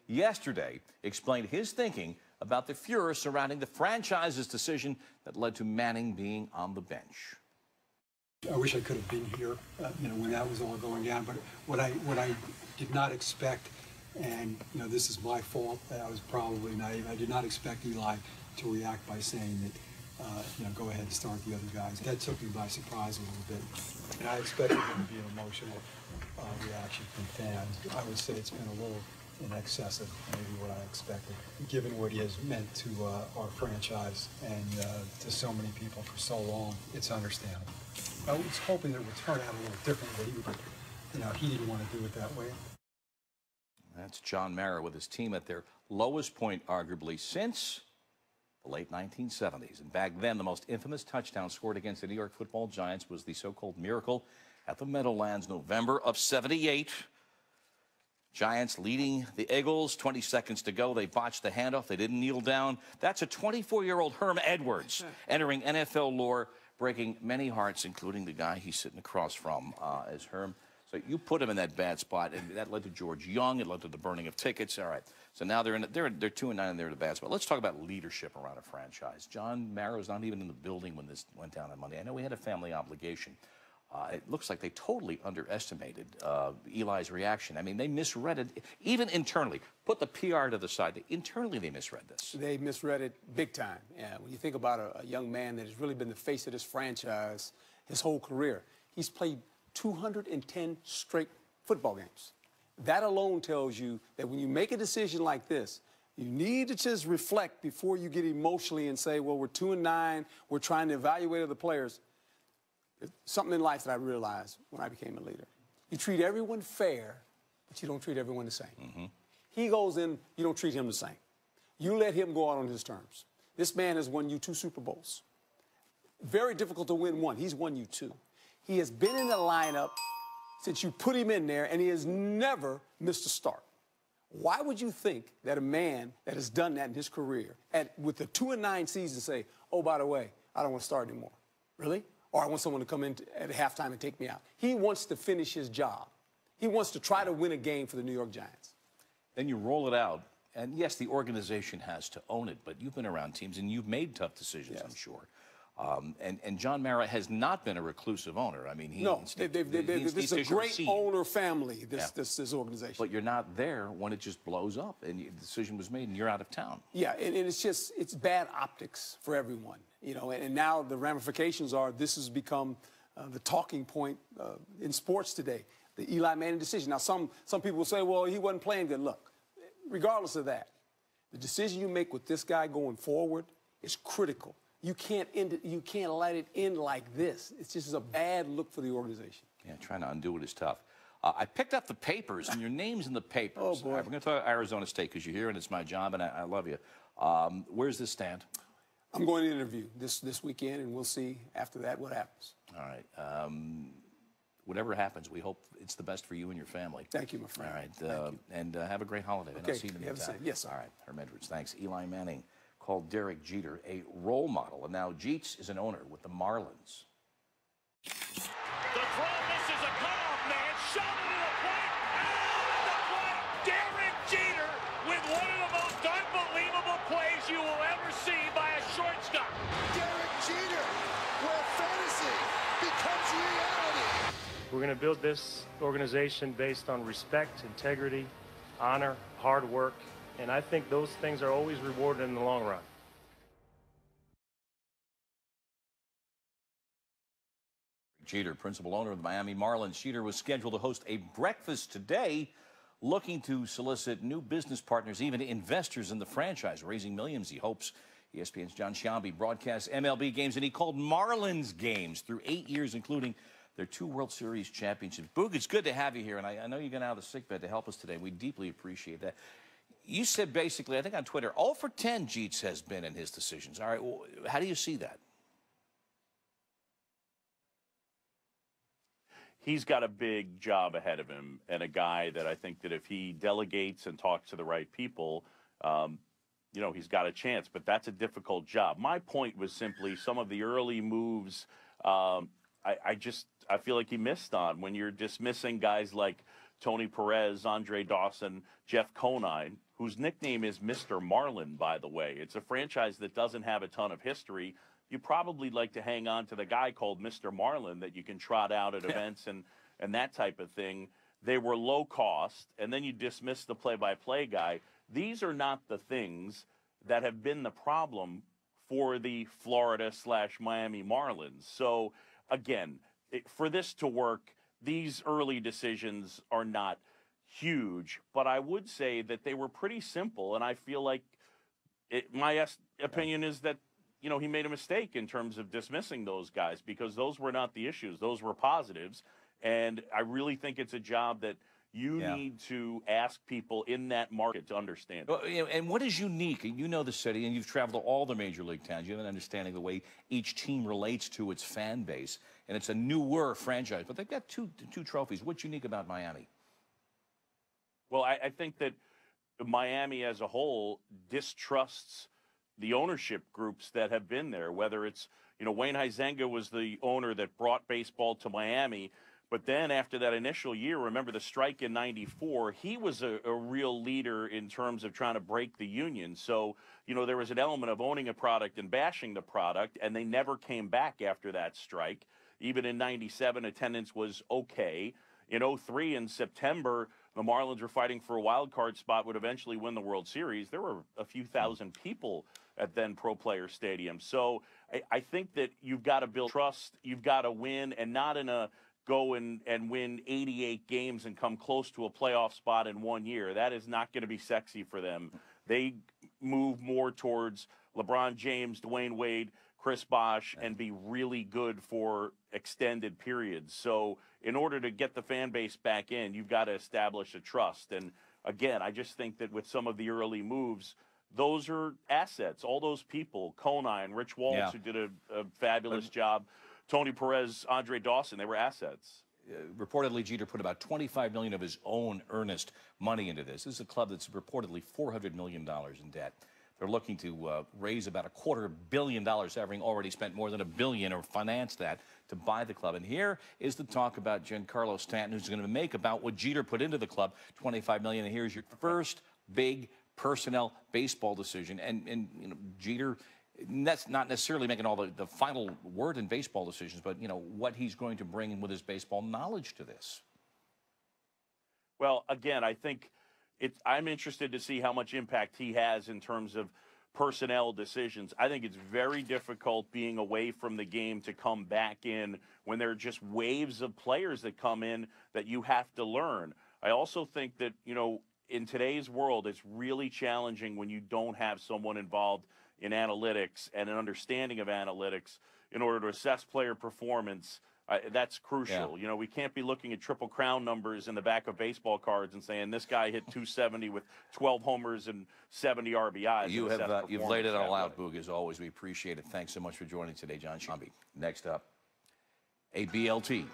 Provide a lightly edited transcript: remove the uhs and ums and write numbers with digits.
yesterday explained his thinking about the furor surrounding the franchise's decision that led to Manning being on the bench. I wish I could have been here, when that was all going down. But what I did not expect, and this is my fault, I was probably naive. I did not expect Eli to react by saying that, go ahead and start the other guys. That took me by surprise a little bit, and I expected there to be an emotional reaction from fans. I would say it's been a little in excess of maybe what I expected, given what he has meant to our franchise and to so many people for so long. It's understandable. I was hoping that it would turn out a little differently, but he didn't want to do it that way. That's John Mara with his team at their lowest point, arguably, since the late 1970s. And back then, the most infamous touchdown scored against the New York Football Giants was the so-called miracle at the Meadowlands, November of '78. Giants leading the Eagles, 20 seconds to go. They botched the handoff. They didn't kneel down. That's a 24-year-old Herm Edwards entering NFL lore, breaking many hearts, including the guy he's sitting across from as Herm. So you put him in that bad spot, and that led to George Young. It led to the burning of tickets. All right. So now they're 2-9, and they're in a bad spot. Let's talk about leadership around a franchise. John Mara was not even in the building when this went down on Monday. I know we had a family obligation. It looks like they totally underestimated Eli's reaction. I mean, they misread it, even internally. Put the PR to the side. Internally, they misread this. They misread it big time. Yeah, when you think about a young man that has really been the face of this franchise his whole career, he's played 210 straight football games. That alone tells you that when you make a decision like this, you need to just reflect before you get emotionally and say, well, we're 2-9, we're trying to evaluate other players. Something in life that I realized when I became a leader. You treat everyone fair, but you don't treat everyone the same. Mm-hmm. He goes in, you don't treat him the same. You let him go out on his terms. This man has won you 2 Super Bowls. Very difficult to win one. He's won you 2. He has been in the lineup since you put him in there, and he has never missed a start. Why would you think that a man that has done that in his career, with the 2-9 season, say, oh, by the way, I don't want to start anymore? Really? Or I want someone to come in at halftime and take me out. He wants to finish his job. He wants to try to win a game for the New York Giants. Then you roll it out, and yes, the organization has to own it, but you've been around teams and you've made tough decisions, yes. I'm sure. And John Mara has not been a reclusive owner. I mean, this is a great owner family, this organization. But you're not there when it just blows up and the decision was made and you're out of town. Yeah, and it's bad optics for everyone, and now the ramifications are this has become the talking point in sports today, the Eli Manning decision. Now, some people will say, well, he wasn't playing good. Look, regardless of that, the decision you make with this guy going forward is critical. You can't end it. You can't let it end like this. It's just a bad look for the organization. Yeah, trying to undo it is tough. I picked up the papers, and your name's in the papers. Oh, boy. Right, we're going to talk about Arizona State because you're here, and it's my job, and I love you. Where's this stand? I'm going to interview this weekend, and we'll see after that what happens. All right. Whatever happens, we hope it's the best for you and your family. Thank you, my friend. All right. And have a great holiday. Okay. And I'll see you in the meantime. Yes, sir. All right. Herm Edwards, thanks. Eli Manning called Derek Jeter a role model, and now Jeets is an owner with the Marlins. The throw misses a cutoff man, shot into the plate, out of the plate. Derek Jeter with one of the most unbelievable plays you will ever see by a shortstop. Derek Jeter, where fantasy becomes reality. We're going to build this organization based on respect, integrity, honor, hard work. And I think those things are always rewarded in the long run. Jeter, principal owner of the Miami Marlins. Jeter was scheduled to host a breakfast today, looking to solicit new business partners, even investors in the franchise, raising millions, he hopes. ESPN's John Sciambi broadcasts MLB games, and he called Marlins games through 8 years, including their 2 World Series championships. Boog, it's good to have you here, and I know you got out of the sickbed to help us today. We deeply appreciate that. You said basically, I think on Twitter, 0 for 10 Jeets has been in his decisions. All right, well, how do you see that? He's got a big job ahead of him, and a guy that I think that if he delegates and talks to the right people, he's got a chance. But that's a difficult job. My point was simply some of the early moves I feel like he missed on when you're dismissing guys like Tony Perez, Andre Dawson, Jeff Conine, whose nickname is Mr. Marlin, by the way. It's a franchise that doesn't have a ton of history. You probably like to hang on to the guy called Mr. Marlin that you can trot out at events and that type of thing. They were low cost, and then you dismiss the play-by-play guy. These are not the things that have been the problem for the Florida/Miami Marlins. So, again, for this to work, these early decisions are not huge, but I would say that they were pretty simple, and I feel like my opinion is that, you know, he made a mistake in terms of dismissing those guys because those were not the issues. Those were positives, and I really think it's a job that you need to ask people in that market to understand. Well, you know, and what is unique? You know the city, and you've traveled to all the major league towns. You have an understanding of the way each team relates to its fan base, and it's a newer franchise. But they've got two trophies. What's unique about Miami? Well, I think that Miami as a whole distrusts the ownership groups that have been there, whether it's, you know, Wayne Huizenga was the owner that brought baseball to Miami. But then after that initial year, remember the strike in '94, he was a real leader in terms of trying to break the union. So, you know, there was an element of owning a product and bashing the product, and they never came back after that strike. Even in '97, attendance was okay. In '03, in September, the Marlins were fighting for a wild card spot, would eventually win the World Series. There were a few thousand people at then Pro Player Stadium. So I think that you've got to build trust, you've got to win, and not in a go and win 88 games and come close to a playoff spot in 1 year. That is not going to be sexy for them. They move more towards LeBron James, Dwayne Wade, Chris Bosh, and be really good for extended periods. So in order to get the fan base back in, you've got to establish a trust. And again, I just think that with some of the early moves, those are assets. All those people, Conine, Rich Waltz, who did a fabulous job, Tony Perez, Andre Dawson, they were assets. Reportedly, Jeter put about $25 million of his own earnest money into this. This is a club that's reportedly $400 million in debt. They're looking to raise about $250 million, having already spent more than $1 billion or financed that to buy the club. And here is the talk about Giancarlo Stanton, who's going to make about what Jeter put into the club, $25 million. And here's your first big personnel baseball decision. And you know, Jeter, that's not necessarily making all the final word in baseball decisions, but, you know, what he's going to bring in with his baseball knowledge to this. Well, again, I think I'm interested to see how much impact he has in terms of personnel decisions. I think it's very difficult being away from the game to come back in when there are just waves of players that come in that you have to learn. I also think that, you know, in today's world, it's really challenging when you don't have someone involved in analytics and an understanding of analytics in order to assess player performance. That's crucial. You know, we can't be looking at Triple Crown numbers in the back of baseball cards and saying this guy hit 270 with 12 homers and 70 RBIs. You've laid it all out, Boog, as always. We appreciate it. Thanks so much for joining today, John Shambi. Next up, a BLT